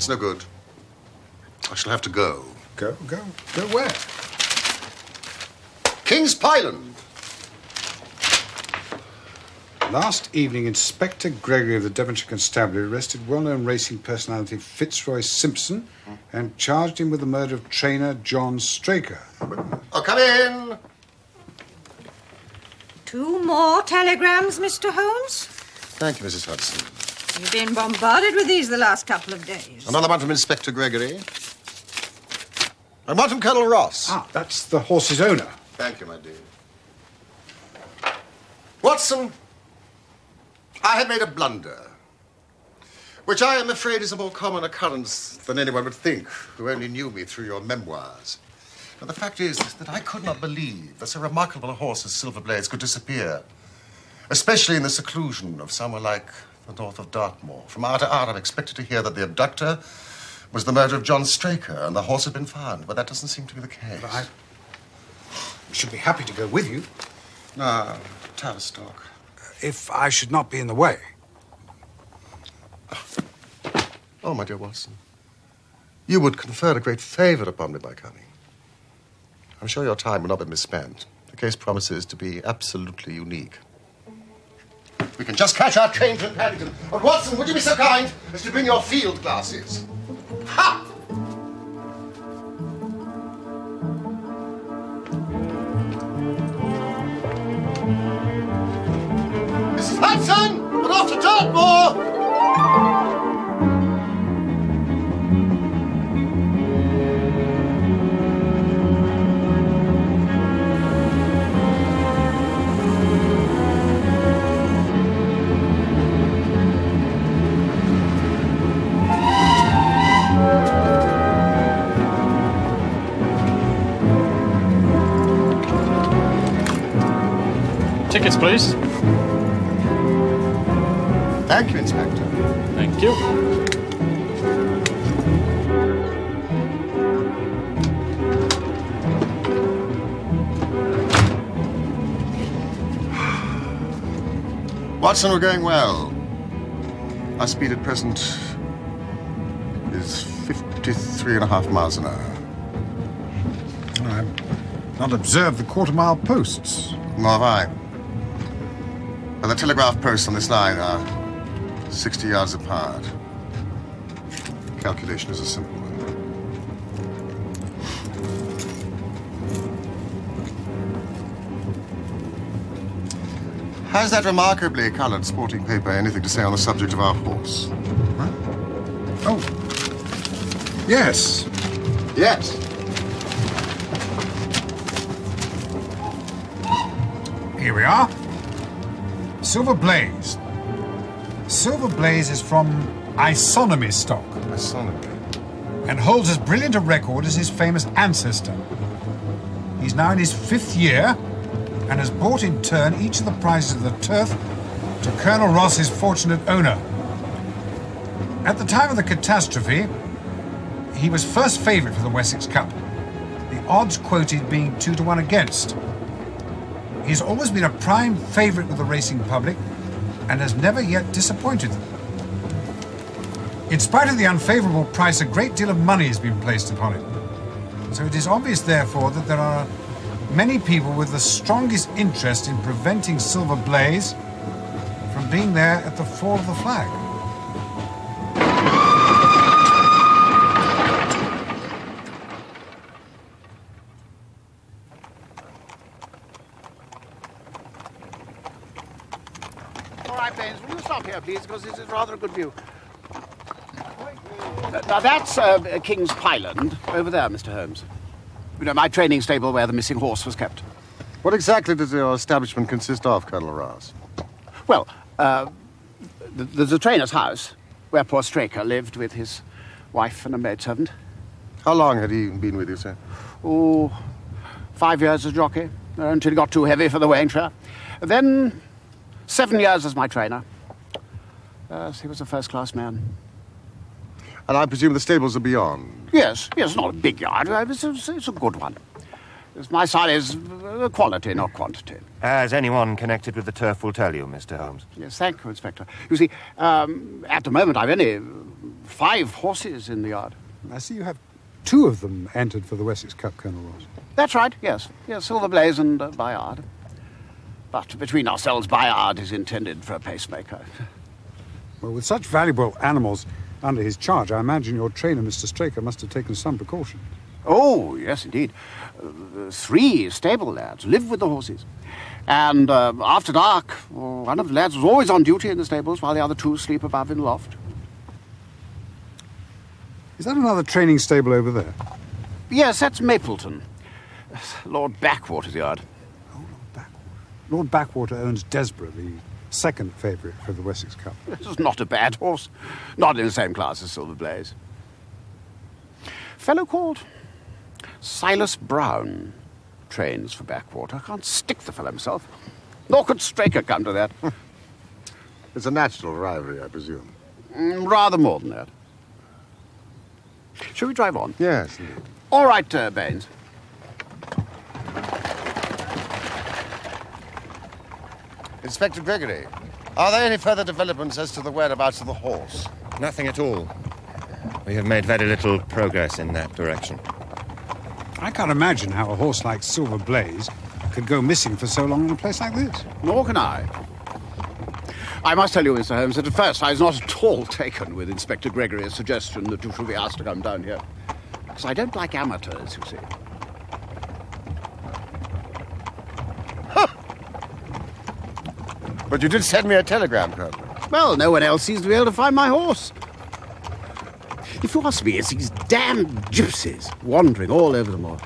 It's no good. I shall have to go. Go where? King's Pyland. Last evening, Inspector Gregory of the Devonshire Constabulary arrested well-known racing personality Fitzroy Simpson and charged him with the murder of trainer John Straker. Oh, come in. 2 more telegrams, Mr. Holmes? Thank you, Mrs. Hudson. You've been bombarded with these the last couple of days. Another one from Inspector Gregory. And one from Colonel Ross. Ah, that's the horse's owner. Thank you, my dear. Watson, I have made a blunder, which I am afraid is a more common occurrence than anyone would think who only knew me through your memoirs. Now, the fact is that I could not believe that so remarkable a horse as Silver Blaze could disappear, especially in the seclusion of somewhere like the north of Dartmoor. From hour to hour, I've expected to hear that the abductor was the murder of John Straker and the horse had been found, but that doesn't seem to be the case. But I should be happy to go with you. No, Tavistock. If I should not be in the way. Oh, my dear Watson, you would confer a great favour upon me by coming. I'm sure your time will not be misspent. The case promises to be absolutely unique. We can just catch our train from Paddington. But Watson, would you be so kind as to bring your field glasses? Ha! Mrs. Hudson, we're off to Dartmoor! Tickets, please. Thank you, Inspector. Thank you. Watson, we're going well. Our speed at present is 53.5 miles an hour. I've not observed the quarter-mile posts. Nor have I. But the telegraph posts on this line are 60 yards apart. Calculation is a simple one. Has that remarkably coloured sporting paper anything to say on the subject of our horse? Huh? Oh. Yes. Yes. Here we are. Silver Blaze. Silver Blaze is from isonomy stock. Isonomy? And holds as brilliant a record as his famous ancestor. He's now in his 5th year and has brought in turn each of the prizes of the turf to Colonel Ross's fortunate owner. At the time of the catastrophe, he was first favourite for the Wessex Cup, the odds quoted being 2-1 against. He's always been a prime favourite with the racing public and has never yet disappointed them. In spite of the unfavourable price, a great deal of money has been placed upon it. So it is obvious, therefore, that there are many people with the strongest interest in preventing Silver Blaze from being there at the fall of the flag. Will you stop here, please, because this is rather a good view. Now, that's King's Pyland over there, Mr. Holmes. You know, my training stable where the missing horse was kept. What exactly does your establishment consist of, Colonel Ross? Well, there's a trainer's house where poor Straker lived with his wife and a maidservant. How long had he been with you, sir? Oh, 5 years as jockey, until he got too heavy for the weighing chair. Then 7 years as my trainer. Yes, he was a first-class man. And I presume the stables are beyond? Yes, not a big yard. It's a good one. My son is quality, not quantity. As anyone connected with the turf will tell you, Mr. Holmes. Yes, thank you, Inspector. You see, at the moment I've only 5 horses in the yard. I see you have 2 of them entered for the Wessex Cup, Colonel Ross. That's right, yes. Yes, Silver Blaze and Bayard. But between ourselves, Bayard is intended for a pacemaker. Well, with such valuable animals under his charge, I imagine your trainer, Mr. Straker, must have taken some precautions. Oh, yes, indeed. 3 stable lads live with the horses. And after dark, one of the lads was always on duty in the stables while the other 2 sleep above in the loft. Is that another training stable over there? Yes, that's Mapleton. Lord Backwater's yard. Oh, Lord Backwater. Lord Backwater owns Desborough, the second favourite for the Wessex Cup. This is not a bad horse. Not in the same class as Silver Blaze. Fellow called Silas Brown trains for Backwater. I can't stick the fellow himself. Nor could Straker come to that. It's a natural rivalry, I presume. Rather more than that. Shall we drive on? Yes, indeed. All right, Baines. Inspector Gregory, are there any further developments as to the whereabouts of the horse? Nothing at all. We have made very little progress in that direction. I can't imagine how a horse like Silver Blaze could go missing for so long in a place like this. Nor can I. I must tell you, Mr. Holmes, that at first I was not at all taken with Inspector Gregory's suggestion that you should be asked to come down here. Because I don't like amateurs, you see. But you did send me a telegram, Colonel. Well, no one else seems to be able to find my horse. If you ask me, it's these damned gypsies wandering all over the moor.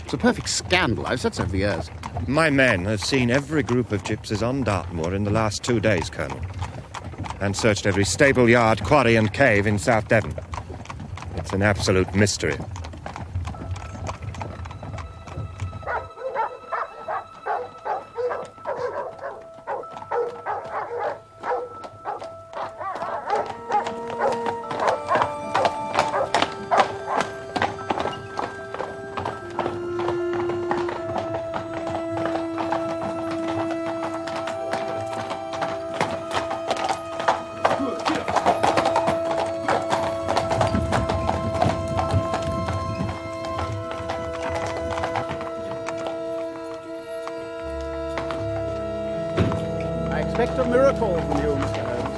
It's a perfect scandal. I've said so for years. My men have seen every group of gypsies on Dartmoor in the last 2 days, Colonel. And searched every stable, yard, quarry and cave in South Devon. It's an absolute mystery. I expect a miracle from you, Mr. Holmes.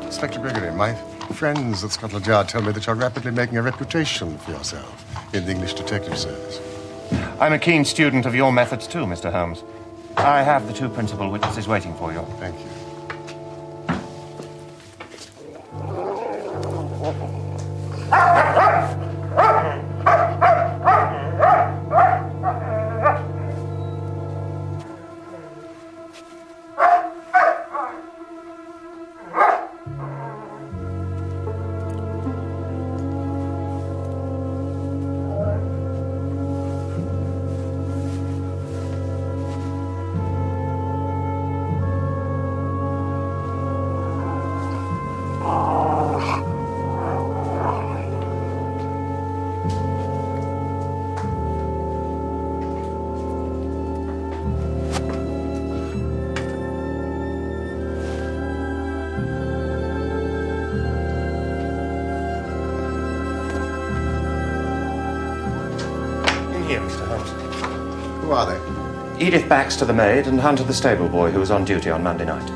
Inspector Gregory, my friends at Scotland Yard tell me that you're rapidly making a reputation for yourself in the English detective service. I'm a keen student of your methods too, Mr. Holmes. I have the 2 principal witnesses waiting for you. Thank you. Here, Mr. Holmes. Who are they? Edith Baxter, the maid, and Hunter, the stable boy, who was on duty on Monday night.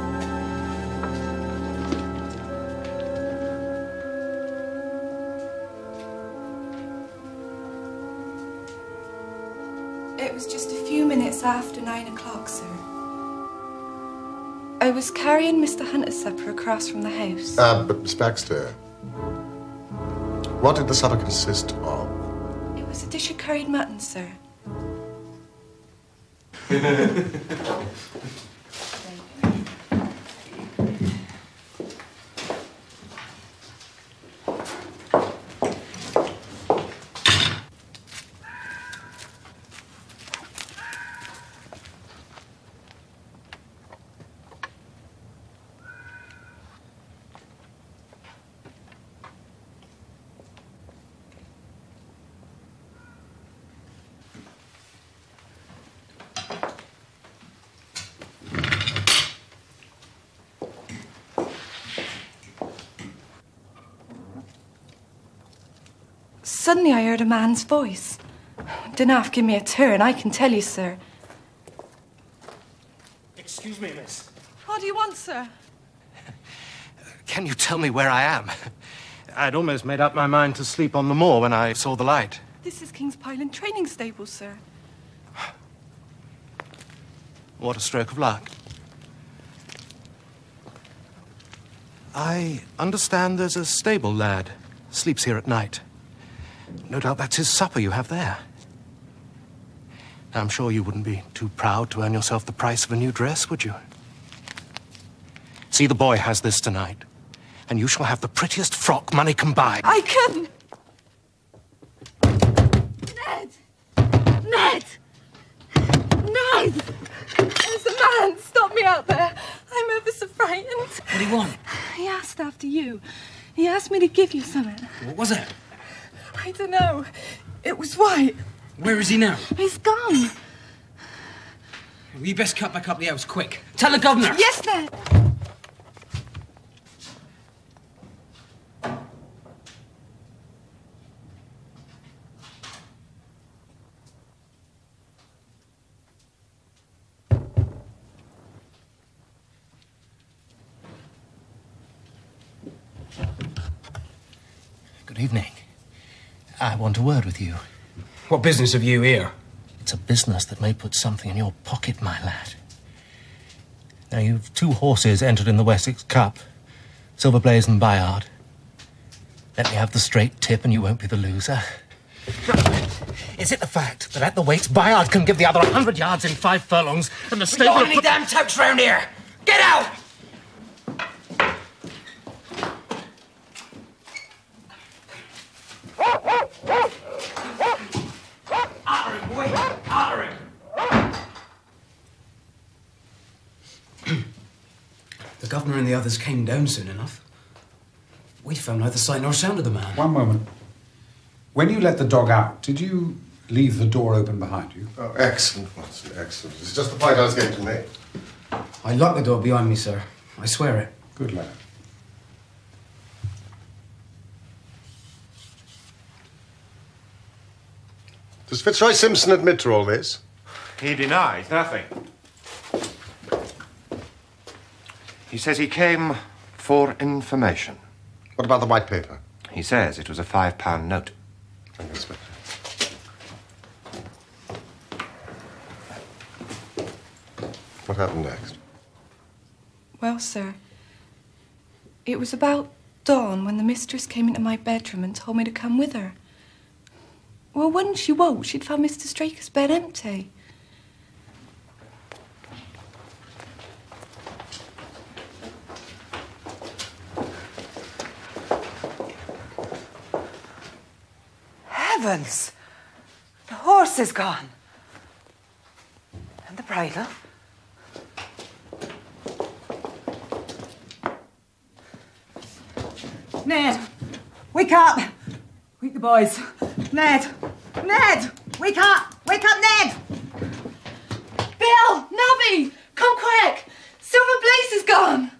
It was just a few minutes after 9 o'clock, sir. I was carrying Mr. Hunter's supper across from the house. But Miss Baxter, what did the supper consist of? It was a dish of curried mutton, sir. Suddenly I heard a man's voice. Didn't half give me a turn, I can tell you, sir. Excuse me, miss. What do you want, sir? Can you tell me where I am? I'd almost made up my mind to sleep on the moor when I saw the light. This is King's Pyland training stable, sir. What a stroke of luck. I understand there's a stable lad. Sleeps here at night. No doubt that's his supper you have there. Now, I'm sure you wouldn't be too proud to earn yourself the price of a new dress, would you? See, the boy has this tonight, and you shall have the prettiest frock money can buy. I couldn't! Ned! Ned! Ned! There's a man! Stop me out there! I'm ever so frightened. What do you want? He asked after you. He asked me to give you something. What was it? I don't know. It was white. Where is he now? He's gone. Well, you best cut back up the house, quick. Tell the governor. Yes, Ned. Good evening. I want a word with you. What business have you here? It's a business that may put something in your pocket, my lad. Now, you've 2 horses entered in the Wessex Cup, Silver Blaze and Bayard. Let me have the straight tip and you won't be the loser. Is it the fact that at the weights, Bayard can give the other 100 yards in 5 furlongs and the stable... We don't want any damn touch round here! Get out! The governor and the others came down soon enough. We found neither sight nor sound of the man. One moment. When you let the dog out, did you leave the door open behind you? Oh, excellent, Watson, excellent. It's just the point I was going to make. I locked the door behind me, sir. I swear it. Good lad. Does Fitzroy Simpson admit to all this? He denies nothing. He says he came for information. What about the white paper? He says it was a £5 note. Thank you, Inspector. What happened next? Well, sir, it was about dawn when the mistress came into my bedroom and told me to come with her. Well, when she woke, she'd found Mr. Straker's bed empty. Heavens! The horse is gone. And the bridle. Ned! Wake up! Wake the boys. Ned! Ned! Wake up! Wake up, Ned! Bill! Nubby! Come quick! Silver Blaze is gone!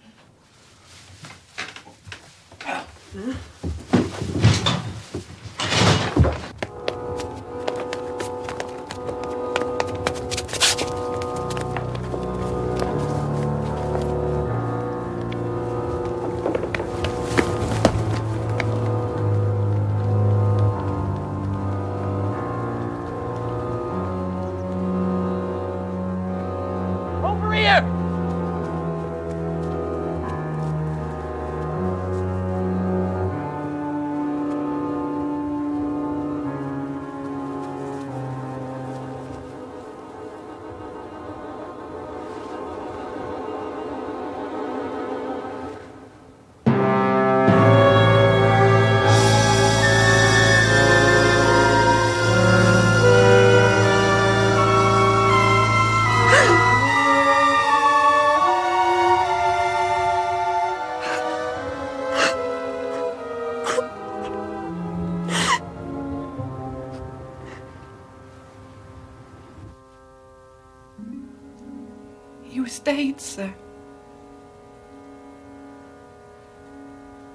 You stayed, sir.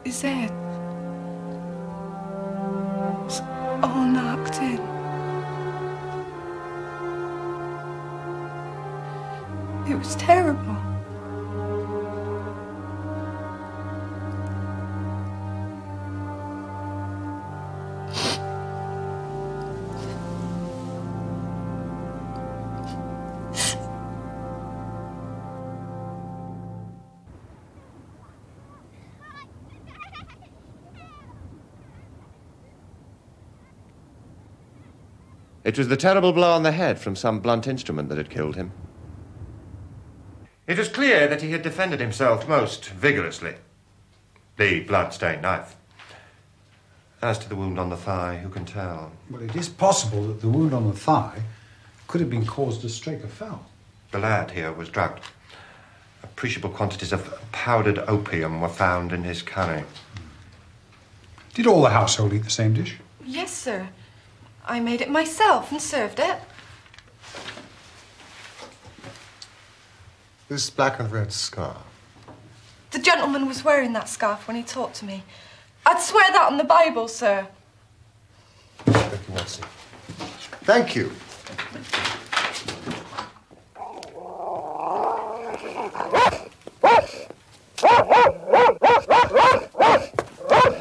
Is that... was terrible. It was the terrible blow on the head from some blunt instrument that had killed him. It was clear that he had defended himself most vigorously. The blood-stained knife. As to the wound on the thigh, who can tell? Well, it is possible that the wound on the thigh could have been caused as Straker fell. The lad here was drugged. Appreciable quantities of powdered opium were found in his curry. Did all the household eat the same dish? Yes, sir. I made it myself and served it. This black and red scarf. The gentleman was wearing that scarf when he talked to me. I'd swear that on the Bible, sir. Thank you, Watson. Thank you.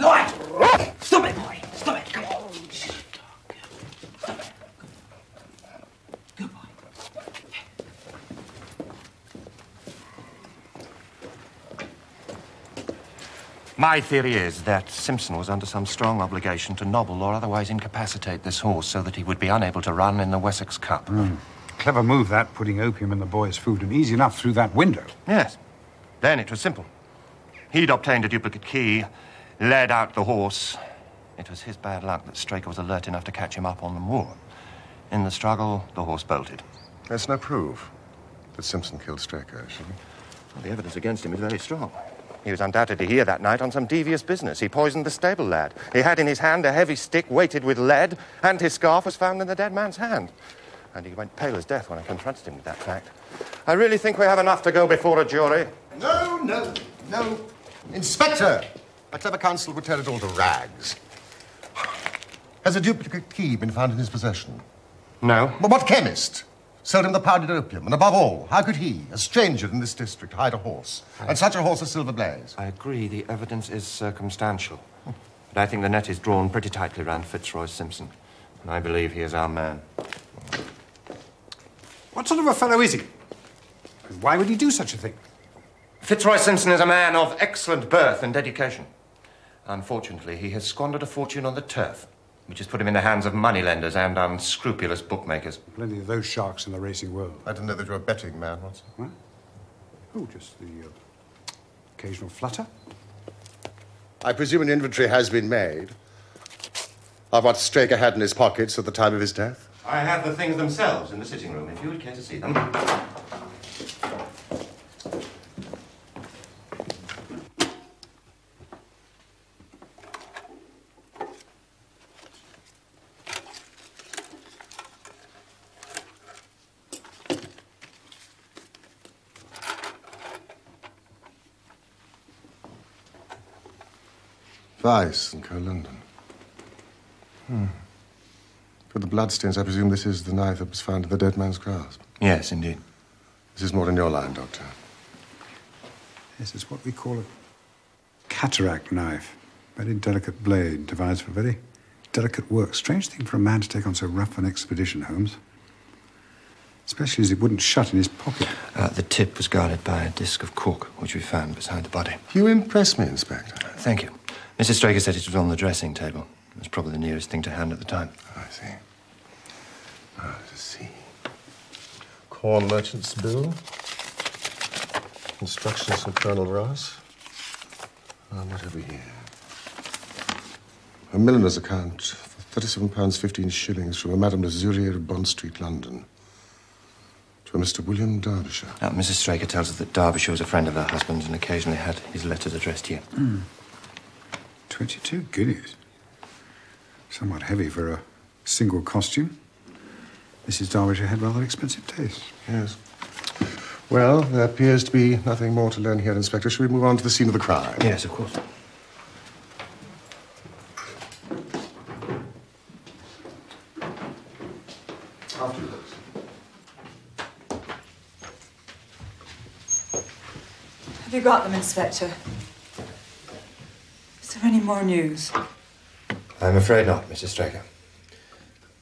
Lloyd! Stop it, boy! Stop it! Come on! Stop it. Good boy. My theory is that Simpson was under some strong obligation to nobble or otherwise incapacitate this horse so that he would be unable to run in the Wessex Cup. Clever move, that, putting opium in the boy's food, and easy enough through that window. Yes. Then it was simple. He'd obtained a duplicate key, led out the horse. It was his bad luck that Straker was alert enough to catch him up on the moor. In the struggle, the horse bolted. There's no proof that Simpson killed Straker, actually. Well, the evidence against him is very strong. He was undoubtedly here that night on some devious business. He poisoned the stable lad. He had in his hand a heavy stick weighted with lead, and his scarf was found in the dead man's hand. And he went pale as death when I confronted him with that fact. I really think we have enough to go before a jury. No. Inspector! A clever counsel would tear it all to rags. Has a duplicate key been found in his possession? No. But what chemist sold him the powdered opium? And above all, how could he, a stranger in this district, hide a horse? And such a horse as Silver Blaze? I agree the evidence is circumstantial. But I think the net is drawn pretty tightly round Fitzroy Simpson. And I believe he is our man. What sort of a fellow is he? And why would he do such a thing? Fitzroy Simpson is a man of excellent birth and education. Unfortunately, he has squandered a fortune on the turf, which has put him in the hands of moneylenders and unscrupulous bookmakers. Plenty of those sharks in the racing world. I didn't know that you were a betting man, Watson. What? Oh, just the occasional flutter. I presume an inventory has been made of what Straker had in his pockets at the time of his death? I have the things themselves in the sitting room, if you would care to see them. Weiss and Co-London. For the bloodstains, I presume this is the knife that was found in the dead man's grasp. Yes, indeed. This is more in your line, Doctor. Yes, it's what we call a cataract knife. Very delicate blade, devised for very delicate work. Strange thing for a man to take on so rough an expedition, Holmes. Especially as it wouldn't shut in his pocket. The tip was guarded by a disc of cork, which we found beside the body. You impress me, Inspector. Thank you. Mrs. Straker said it was on the dressing table. It was probably the nearest thing to hand at the time. I see. Let's see. Corn merchant's bill. Instructions from Colonel Ross. What have we here? A milliner's account for £37.15 from a Madame de Zurier of Bond Street, London. To a Mr. William Derbyshire. Now, Mrs. Straker tells us that Derbyshire was a friend of her husband's and occasionally had his letters addressed here. 22 guineas. Somewhat heavy for a single costume. Mrs. Derbyshire had rather expensive taste. Yes. Well, there appears to be nothing more to learn here, Inspector. Shall we move on to the scene of the crime? Yes, of course. brought them, Inspector. Is there any more news? I'm afraid not, Mrs. Straker.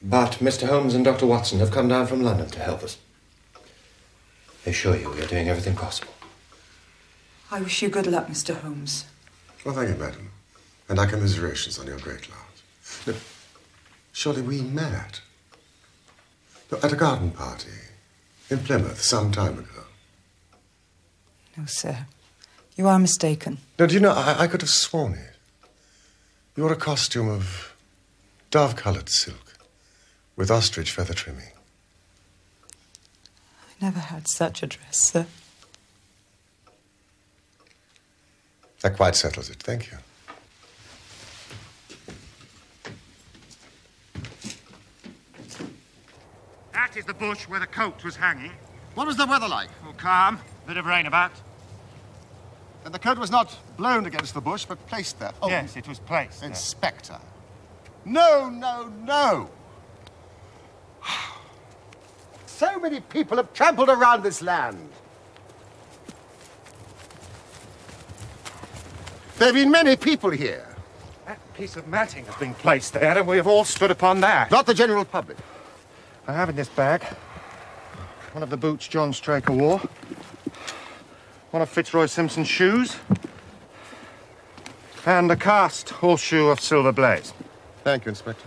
But Mr. Holmes and Dr. Watson have come down from London to help us. I assure you we are doing everything possible. I wish you good luck, Mr. Holmes. Well, thank you, madam. And our commiserations on your great loss. Look, surely we met at a garden party in Plymouth some time ago. No, sir. You are mistaken. No, do you know, I could have sworn it. You wore a costume of dove-coloured silk with ostrich feather trimming. I never had such a dress, sir. That quite settles it. Thank you. That is the bush where the coat was hanging. What was the weather like? Oh, calm. Bit of rain about. And the coat was not blown against the bush, but placed there. Oh, Yes, it was placed there. Inspector. No, no, no. So many people have trampled around this land. There have been many people here. That piece of matting has been placed there, and we have all stood upon that. Not the general public. I have in this bag one of the boots John Straker wore, one of Fitzroy Simpson's shoes, and a cast horseshoe of Silver Blaze. Thank you, Inspector.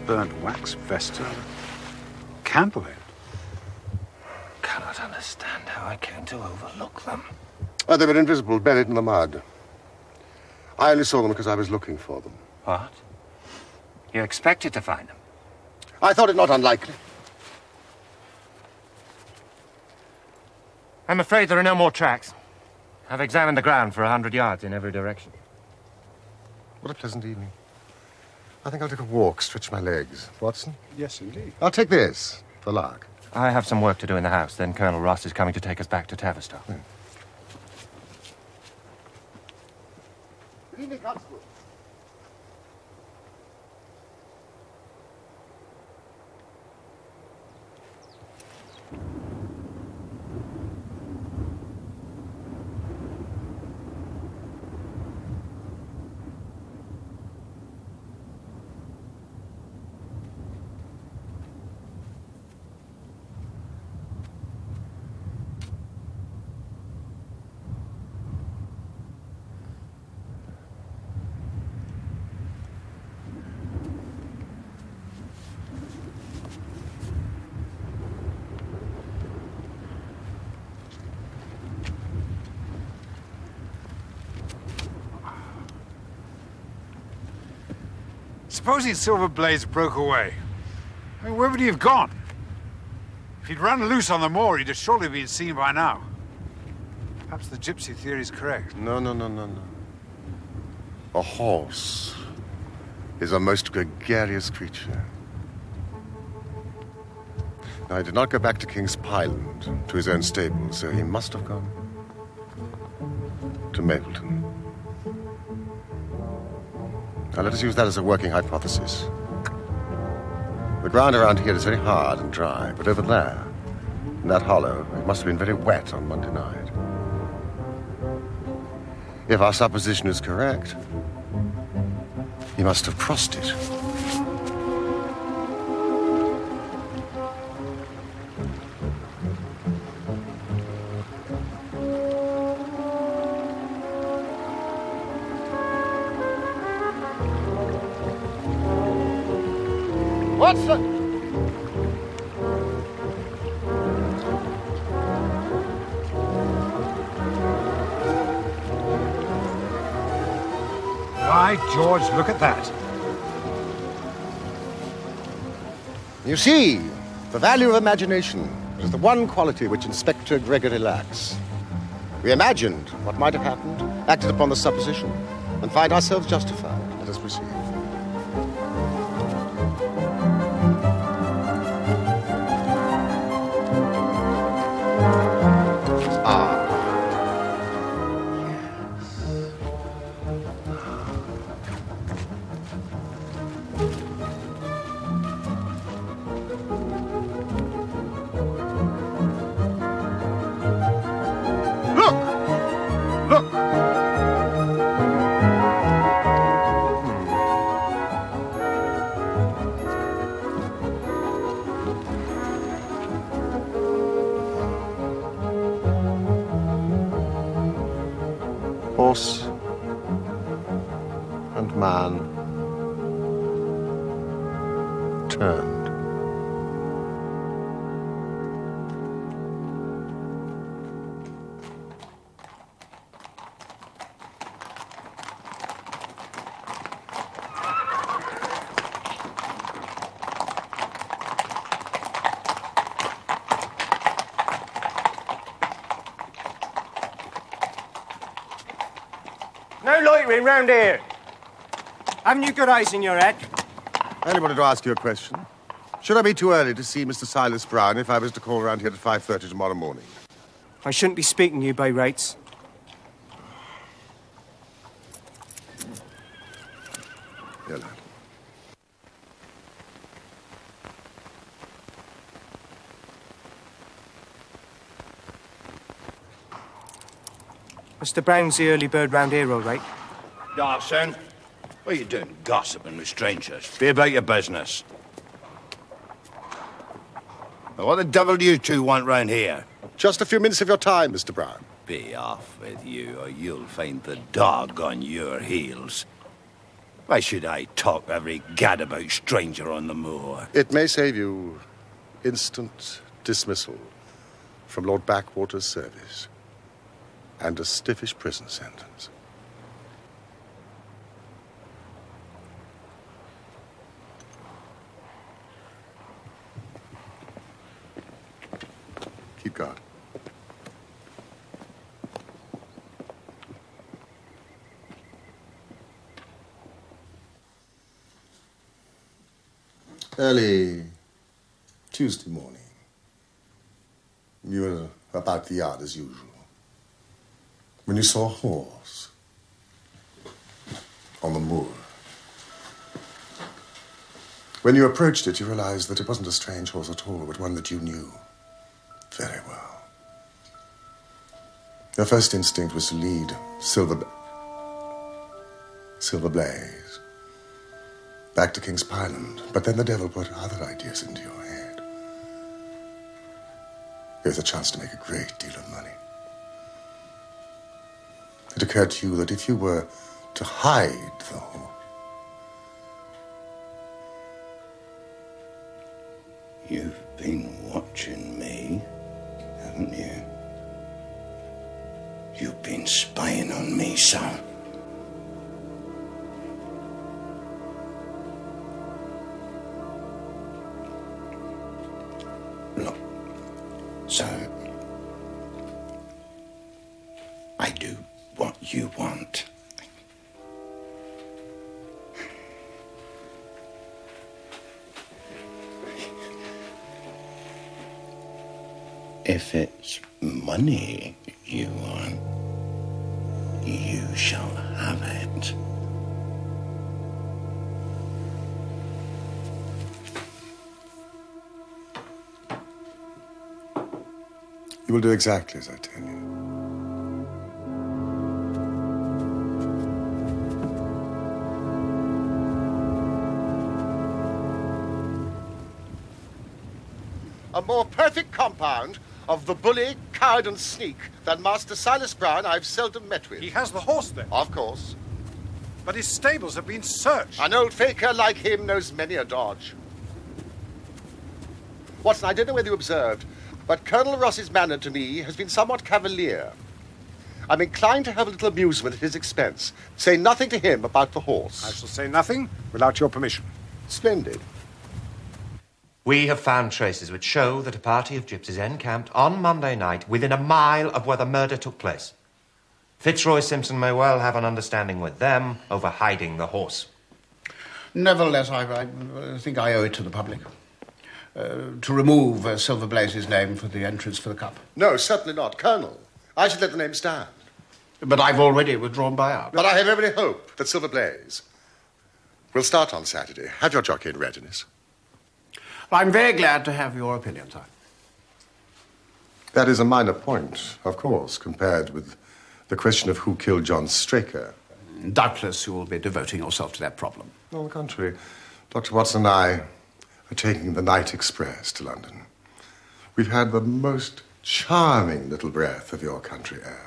Burnt wax vesta. Candlelit. Cannot understand how I came to overlook them. Oh, they were invisible, buried in the mud. I only saw them because I was looking for them. What? You expected to find them? I thought it not unlikely. I'm afraid there are no more tracks. I've examined the ground for 100 yards in every direction. What a pleasant evening. I think I'll take a walk, stretch my legs. Watson? Yes, indeed. I'll take this, for lark. I have some work to do in the house. Then Colonel Ross is coming to take us back to Tavistock. Good evening, Constable. Supposing Silver Blaze broke away, I mean, where would he have gone? If he'd run loose on the moor, he'd have surely been seen by now. Perhaps the gypsy theory is correct. No. A horse is a most gregarious creature. Now, he did not go back to King's Pyland, to his own stable, so he must have gone to Mapleton. Now, let us use that as a working hypothesis. The ground around here is very hard and dry, but over there, in that hollow, it must have been very wet on Monday night. If our supposition is correct, He must have crossed it. Watson! By George, look at that. You see, the value of imagination is the one quality which Inspector Gregory lacks. We imagined what might have happened, acted upon the supposition, and find ourselves justified. Let us proceed. Horse and man turned. No loitering round here. Haven't you got eyes in your head? I only wanted to ask you a question. Should I be too early to see Mr. Silas Brown if I was to call around here at 5:30 tomorrow morning? I shouldn't be speaking to you by rights. Here, lad. Mr. Brown's the early bird round here, all right? Dawson, what are you doing gossiping with strangers? Be about your business. Now, what the devil do you two want round here? Just a few minutes of your time, Mr. Brown. Be off with you, or you'll find the dog on your heels. Why should I talk every gadabout stranger on the moor? It may save you instant dismissal from Lord Backwater's service and a stiffish prison sentence. Keep guard. Early Tuesday morning, you were about the yard as usual when you saw a horse on the moor. When you approached it, you realized that it wasn't a strange horse at all, but one that you knew very well. Your first instinct was to lead Silver Blaze back to King's Pyland, but then the devil put other ideas into your head. There's a chance to make a great deal of money. It occurred to you that if you were to hide the horse, You've been watching me, haven't you? You've been spying on me, son. Look, son, I do what you want. If it's money you want, you shall have it. you will do exactly as I tell you. a more perfect compound of the bully, coward, and sneak than Master Silas Brown I've seldom met with. He has the horse, then? Of course. But his stables have been searched. An old faker like him knows many a dodge. Watson, I don't know whether you observed, but Colonel Ross's manner to me has been somewhat cavalier. I'm inclined to have a little amusement at his expense. Say nothing to him about the horse. I shall say nothing without your permission. Splendid. We have found traces which show that a party of gypsies encamped on Monday night within a mile of where the murder took place. Fitzroy Simpson may well have an understanding with them over hiding the horse. Nevertheless, I think I owe it to the public to remove Silver Blaze's name for the entrance for the cup. No, certainly not. Colonel, I should let the name stand. But I've already withdrawn buyout. But I have every hope that Silver Blaze will start on Saturday. Have your jockey in readiness. I'm very glad to have your opinion, sir. That is a minor point, of course, compared with the question of who killed John Straker. Doubtless you will be devoting yourself to that problem. On the contrary, Dr. Watson and I are taking the night express to London. We've had the most charming little breath of your country air.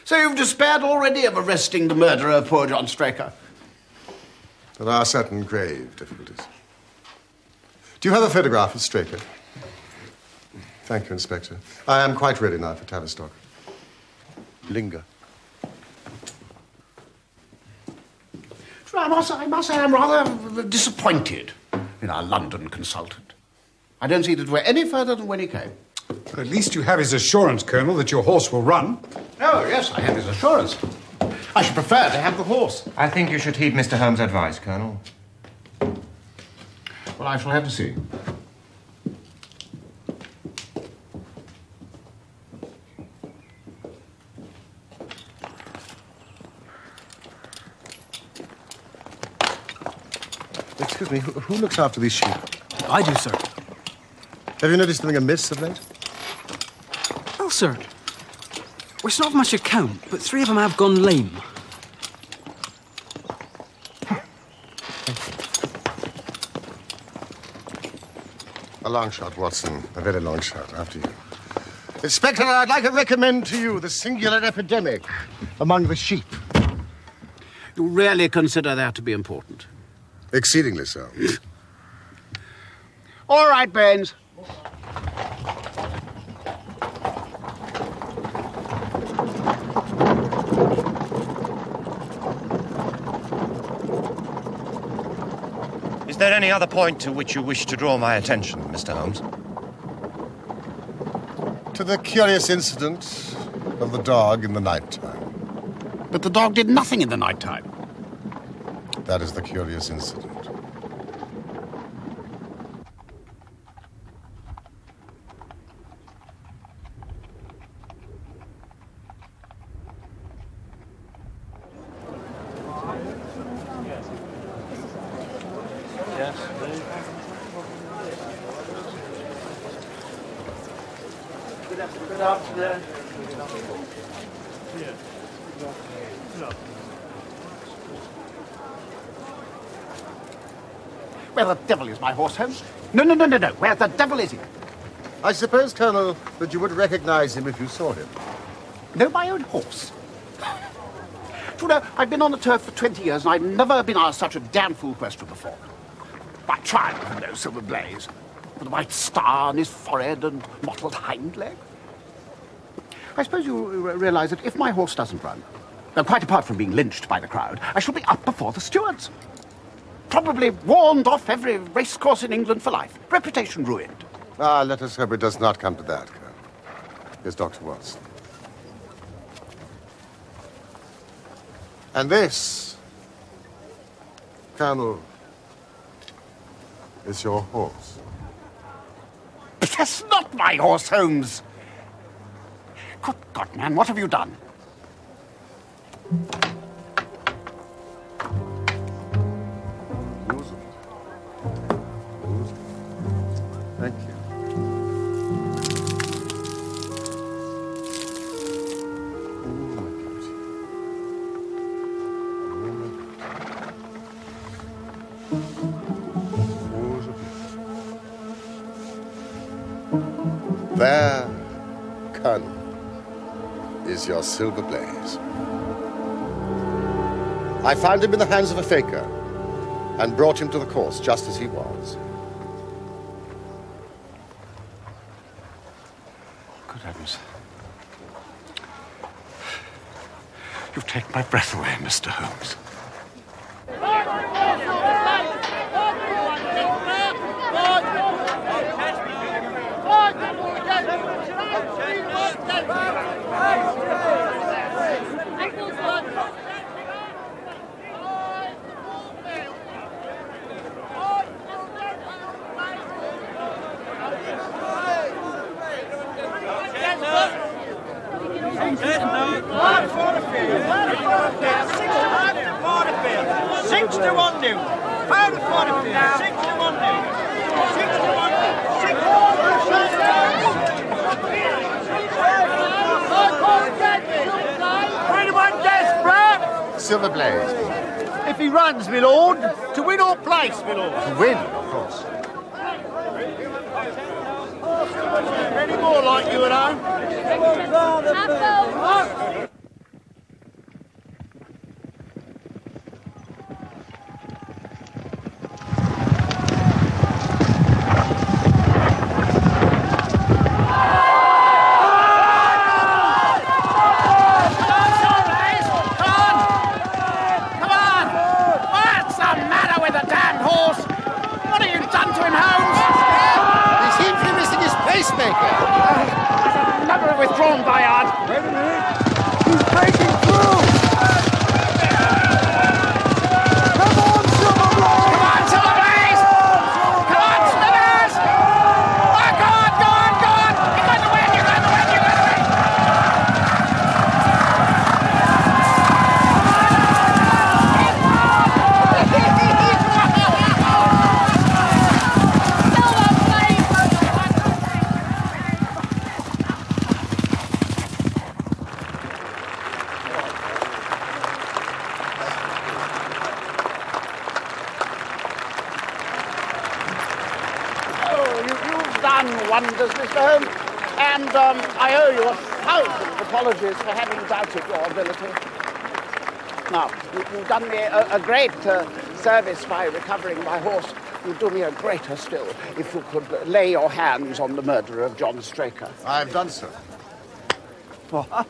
So you've despaired already of arresting the murderer of poor John Straker? There are certain grave difficulties. Do you have a photograph of Straker? Thank you, Inspector. I am quite ready now for Tavistock. Linger. I must say I'm rather disappointed in our London consultant. I don't see that we're any further than when he came. But at least you have his assurance, Colonel, that your horse will run. Oh, yes, I have his assurance. I should prefer to have the horse. I think you should heed Mr. Holmes' advice, Colonel. Well, I shall have to see. Excuse me, who looks after these sheep? I do, sir. Have you noticed anything amiss of late? Well, sir, it's not of much account, but 3 of them have gone lame. A long shot, Watson. A very long shot. After you. Inspector, I'd like to recommend to you the singular epidemic among the sheep. You really consider that to be important? Exceedingly so. All right, Baines. Is there any other point to which you wish to draw my attention, Mr. Holmes? To the curious incident of the dog in the night time. But the dog did nothing in the night time. That is the curious incident. Where the devil is my horse, Holmes? No. Where the devil is he? I suppose, Colonel, that you would recognize him if you saw him. No, my own horse. You know, I've been on the turf for 20 years and I've never been asked such a damn fool question before. By trial, you know, Silver Blaze. With a white star on his forehead and mottled hind leg. I suppose you realize that if my horse doesn't run, quite apart from being lynched by the crowd, I shall be up before the stewards. Probably warned off every racecourse in England for life. Reputation ruined. Ah, let us hope it does not come to that, Colonel. Here's Dr. Watson. And this, Colonel, is your horse. But that's not my horse, Holmes. Good God, man, what have you done? Thank you. There, Colonel, is your silver blaze. I found him in the hands of a faker and brought him to the course just as he was. Good heavens. You've taken my breath away, Mr. Holmes. Silver blaze. If he runs, my lord, to win or place, my lord. To win, of course. Any more like you at home? Wonders, Mr. Holmes, and I owe you 1,000 apologies for having doubted your ability. Now, you've done me a great service by recovering my horse. You'd do me a greater still if you could lay your hands on the murderer of John Straker. I've done so. What?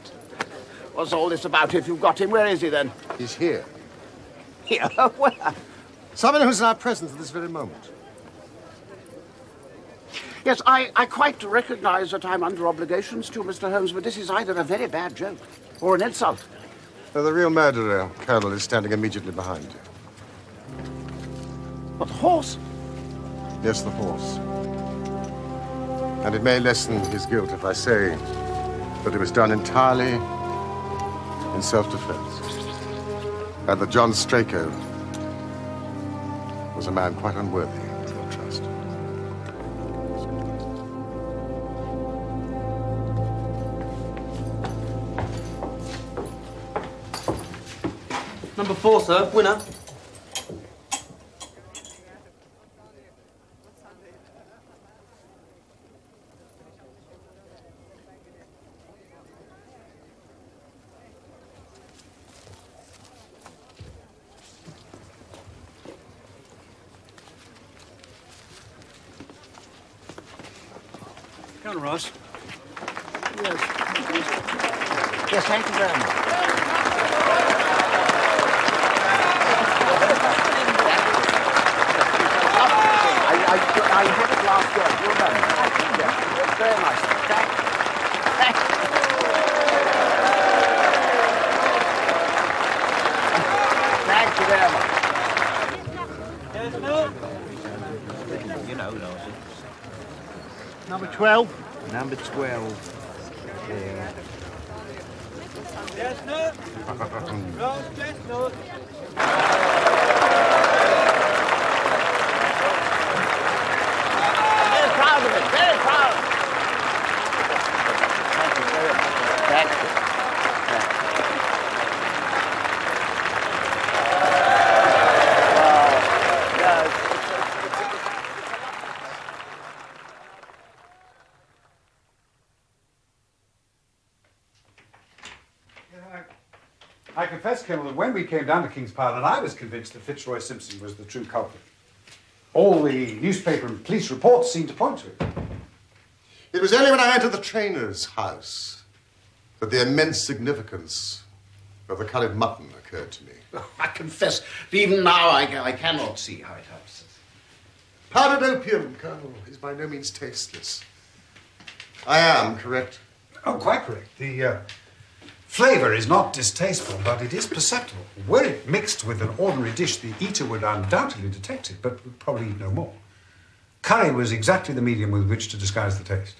What's all this about if you've got him? Where is he then? He's here. Here? Where? Someone who's in our presence at this very moment. Yes, I quite recognize that I'm under obligations to you, Mr. Holmes, but this is either a very bad joke or an insult. The real murderer, Colonel, is standing immediately behind you. But the horse? Yes, the horse. And it may lessen his guilt if I say that it was done entirely in self-defense. And that John Straker was a man quite unworthy of your trust. Number 4, sir. Winner. Colonel Ross. Yes. Yes, thank you very much. I had it last year. You're done. Yes, very nice. Thank you very much. You know, Larson. Number 12. Number 12. Yeah. Chestnut. Roast chestnut. Very proud of it. Very proud. Thank you very much. Thank you. confess, Colonel, that when we came down to King's Parliament, I was convinced that Fitzroy Simpson was the true culprit. All the newspaper and police reports seemed to point to it. It was only when I entered the trainer's house that the immense significance of the curried mutton occurred to me. Oh, I confess that even now I cannot see how it helps us. Powdered opium, Colonel, is by no means tasteless. I am correct. Oh, quite correct. The flavour is not distasteful, but it is perceptible. Were it mixed with an ordinary dish, the eater would undoubtedly detect it, but would probably eat no more. Curry was exactly the medium with which to disguise the taste.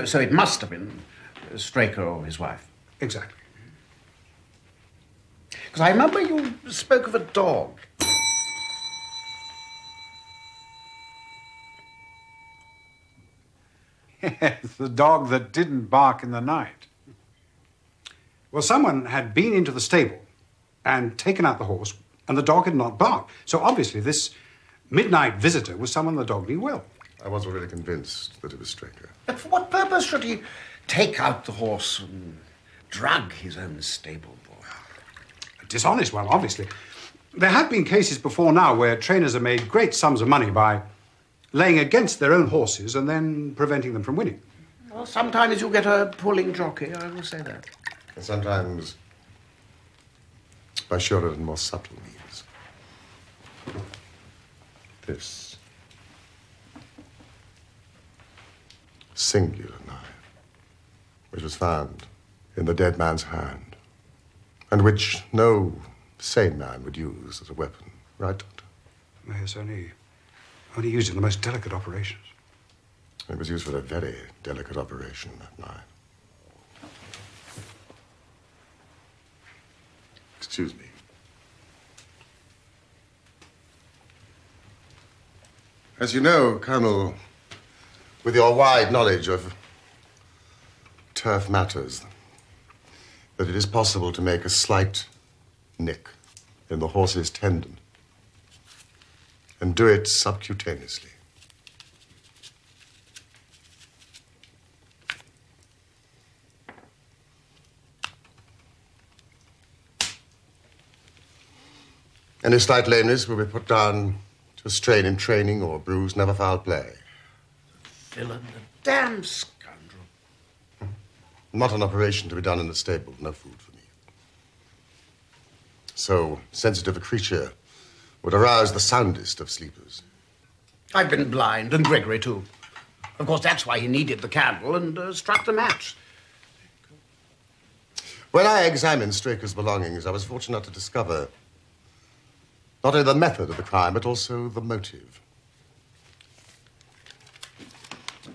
So it must have been Straker or his wife. Exactly. Because I remember you spoke of a dog. Yes, the dog that didn't bark in the night. Well, someone had been into the stable and taken out the horse, and the dog had not barked. So obviously this midnight visitor was someone the dog knew well. I was already convinced that it was Straker. But for what purpose should he take out the horse and drug his own stable boy? A dishonest one, obviously. There have been cases before now where trainers have made great sums of money by laying against their own horses and then preventing them from winning. Well, sometimes you get a pulling jockey, I will say that. And sometimes by surer and more subtle means. This singular knife, which was found in the dead man's hand, and which no sane man would use as a weapon, right, Doctor? Yes, only used in the most delicate operations. It was used for a very delicate operation, that knife. Excuse me. As you know, Colonel, with your wide knowledge of turf matters, that it is possible to make a slight nick in the horse's tendon and do it subcutaneously. Any slight lameness will be put down to a strain in training or bruise, never foul play. Villain, the damn scoundrel. Not an operation to be done in the stable, no food for me. So sensitive a creature would arouse the soundest of sleepers. I've been blind, and Gregory too. Of course, that's why he needed the candle and struck the match. When I examined Straker's belongings, I was fortunate to discover not only the method of the crime, but also the motive.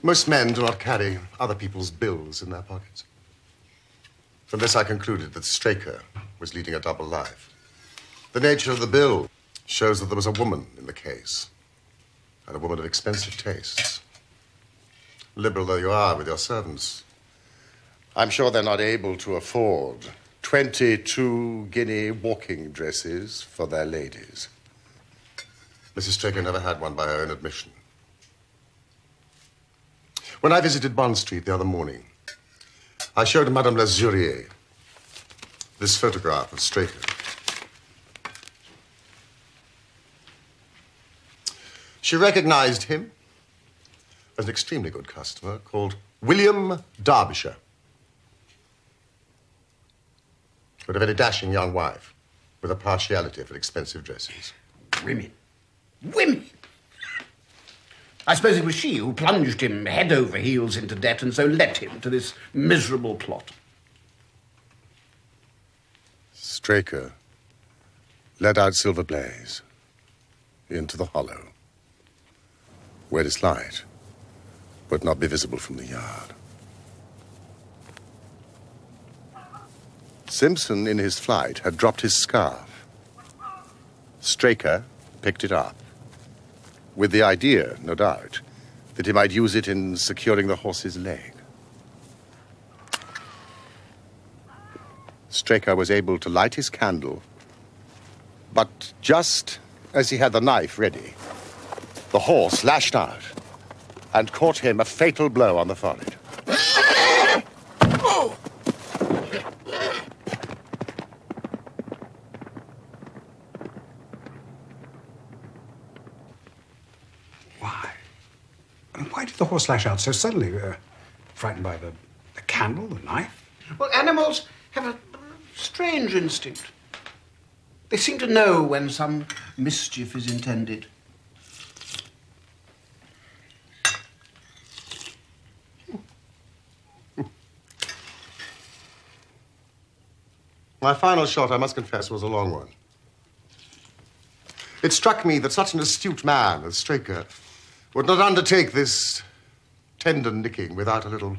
Most men do not carry other people's bills in their pockets. From this, I concluded that Straker was leading a double life. The nature of the bill shows that there was a woman in the case, and a woman of expensive tastes. Liberal though you are with your servants, I'm sure they're not able to afford 22 guinea walking dresses for their ladies. Mrs. Straker never had one by her own admission. When I visited Bond Street the other morning, I showed Madame Lazurier this photograph of Straker. She recognized him as an extremely good customer called William Derbyshire, with a very dashing young wife with a partiality for expensive dresses. Women. Women! I suppose it was she who plunged him head over heels into debt and so led him to this miserable plot. Straker led out Silver Blaze into the hollow, where its light would not be visible from the yard. Simpson, in his flight, had dropped his scarf. Straker picked it up, with the idea, no doubt, that he might use it in securing the horse's leg. Straker was able to light his candle, but just as he had the knife ready, the horse lashed out and caught him a fatal blow on the forehead. Why did the horse lash out so suddenly? Frightened by the candle, the knife? Well, animals have a strange instinct. They seem to know when some mischief is intended. My final shot, I must confess, was a long one. It struck me that such an astute man as Straker would not undertake this tender nicking without a little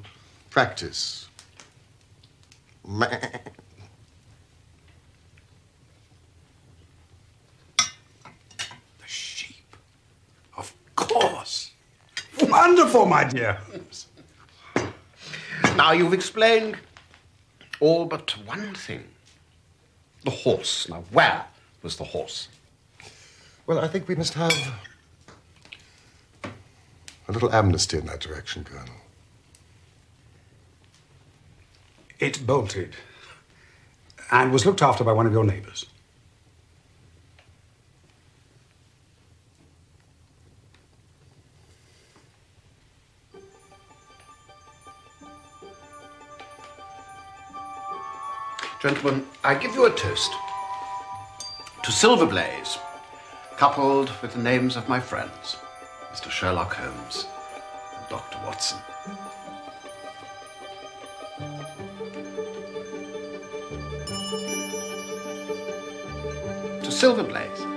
practice. The sheep. Of course. Wonderful, my dear. Now, you've explained all but one thing. The horse. Now, where was the horse? Well, I think we must have a little amnesty in that direction, Colonel. It bolted and was looked after by one of your neighbors. Gentlemen, I give you a toast to Silver Blaze, coupled with the names of my friends, Mr. Sherlock Holmes and Dr. Watson. To Silver Blaze.